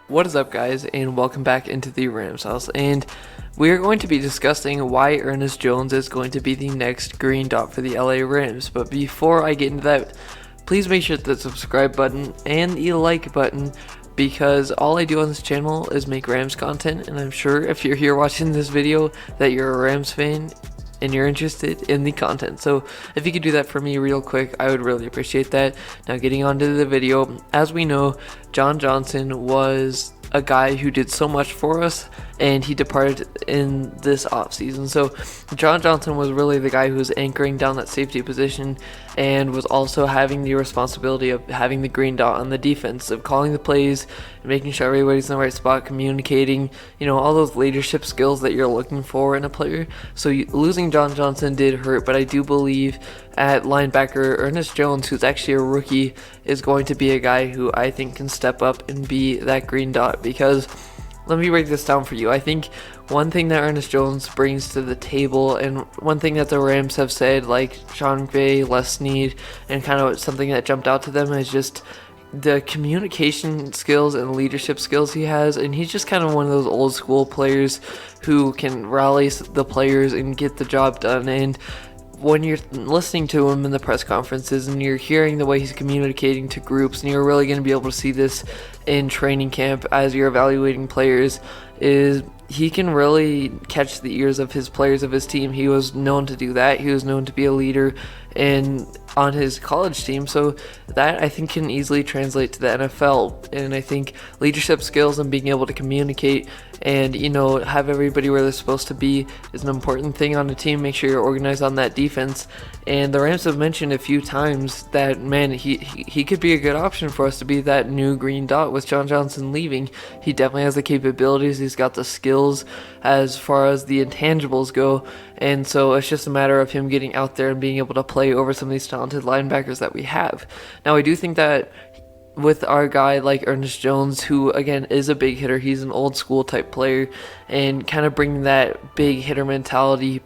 What is up, guys, and welcome back into the Rams house, and we are going to be discussing why Ernest Jones is going to be the next green dot for the LA Rams. But before I get into that, please make sure to hit the subscribe button and the like button, because all I do on this channel is make Rams content, and I'm sure if you're here watching this video that you're a Rams fan and you're interested in the content. So if you could do that for me real quick, I would really appreciate that. Now, getting on to the video, as we know, John Johnson was a guy who did so much for us, and he departed in this offseason. So John Johnson was really the guy who was anchoring down that safety position and was also having the responsibility of having the green dot on the defense, of calling the plays, making sure everybody's in the right spot, communicating, all those leadership skills that you're looking for in a player. So losing John Johnson did hurt, but I do believe at linebacker, Ernest Jones, who's actually a rookie, is going to be a guy who I think can step up and be that green dot. Because let me break this down for you. I think one thing that Ernest Jones brings to the table, and one thing that the Rams have said, like Sean McVay, Les Snead, and kind of something that jumped out to them, is just the communication skills and leadership skills he has. And he's just kind of one of those old school players who can rally the players and get the job done. And when you're listening to him in the press conferences and you're hearing the way he's communicating to groups, and you're really going to be able to see this in training camp as you're evaluating players, is he can really catch the ears of his players, of his team. He was known to do that. He was known to be a leader on his college team, so that I think can easily translate to the NFL. And I think leadership skills and being able to communicate and have everybody where they're supposed to be is an important thing on the team. Make sure you're organized on that defense. And the Rams have mentioned a few times that, man, he could be a good option for us to be that new green dot with John Johnson leaving. He definitely has the capabilities. He's got the skills as far as the intangibles go. And so it's just a matter of him getting out there and being able to play over some of these talented linebackers that we have. Now, I do think that with our guy like Ernest Jones, who again is a big hitter, he's an old school type player, and kind of bringing that big hitter mentality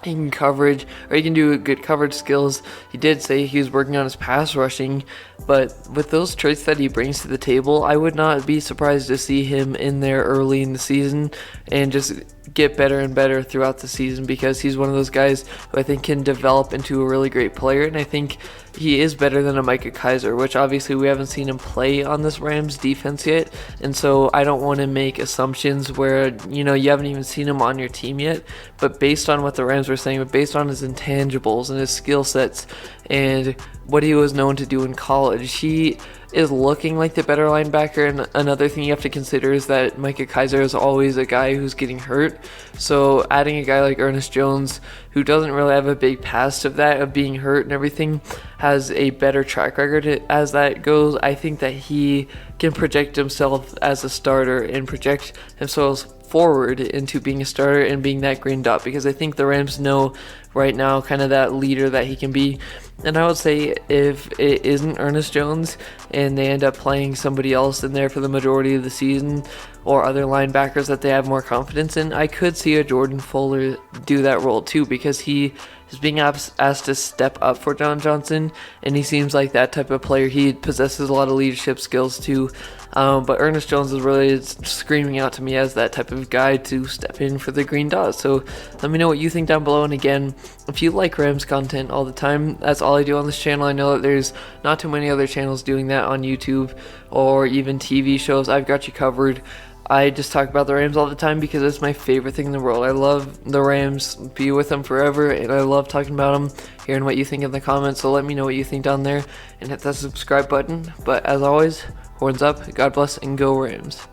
in coverage, or he can do good coverage skills. He did say he was working on his pass rushing, but with those traits that he brings to the table, I would not be surprised to see him in there early in the season and just get better and better throughout the season, because he's one of those guys who I think can develop into a really great player. And I think he is better than a Micah Kiser, which obviously we haven't seen him play on this Rams defense yet, and so I don't want to make assumptions where you haven't even seen him on your team yet. But based on what the Rams were saying, but based on his intangibles and his skill sets and what he was known to do in college, he is looking like the better linebacker. And another thing you have to consider is that Micah Kiser is always a guy who's getting hurt. So adding a guy like Ernest Jones, who doesn't really have a big past of being hurt and everything, has a better track record as that goes, I think that he can project himself as a starter and project himself forward into being a starter and being that green dot, because I think the Rams know right now kind of that leader that he can be. And I would say if it isn't Ernest Jones and they end up playing somebody else in there for the majority of the season, or other linebackers that they have more confidence in, I could see a Jordan Fuller do that role too, because he is being asked to step up for John Johnson, and he seems like that type of player. He possesses a lot of leadership skills too. But Ernest Jones is really screaming out to me as that type of guy to step in for the green dot. So let me know what you think down below. And again, if you like Rams content all the time, that's all I do on this channel. I know that there's not too many other channels doing that on YouTube or even TV shows. I've got you covered. I just talk about the Rams all the time because it's my favorite thing in the world. I love the Rams, be with them forever, and I love talking about them, hearing what you think in the comments. So let me know what you think down there and hit that subscribe button. But as always, horns up, God bless, and go Rams.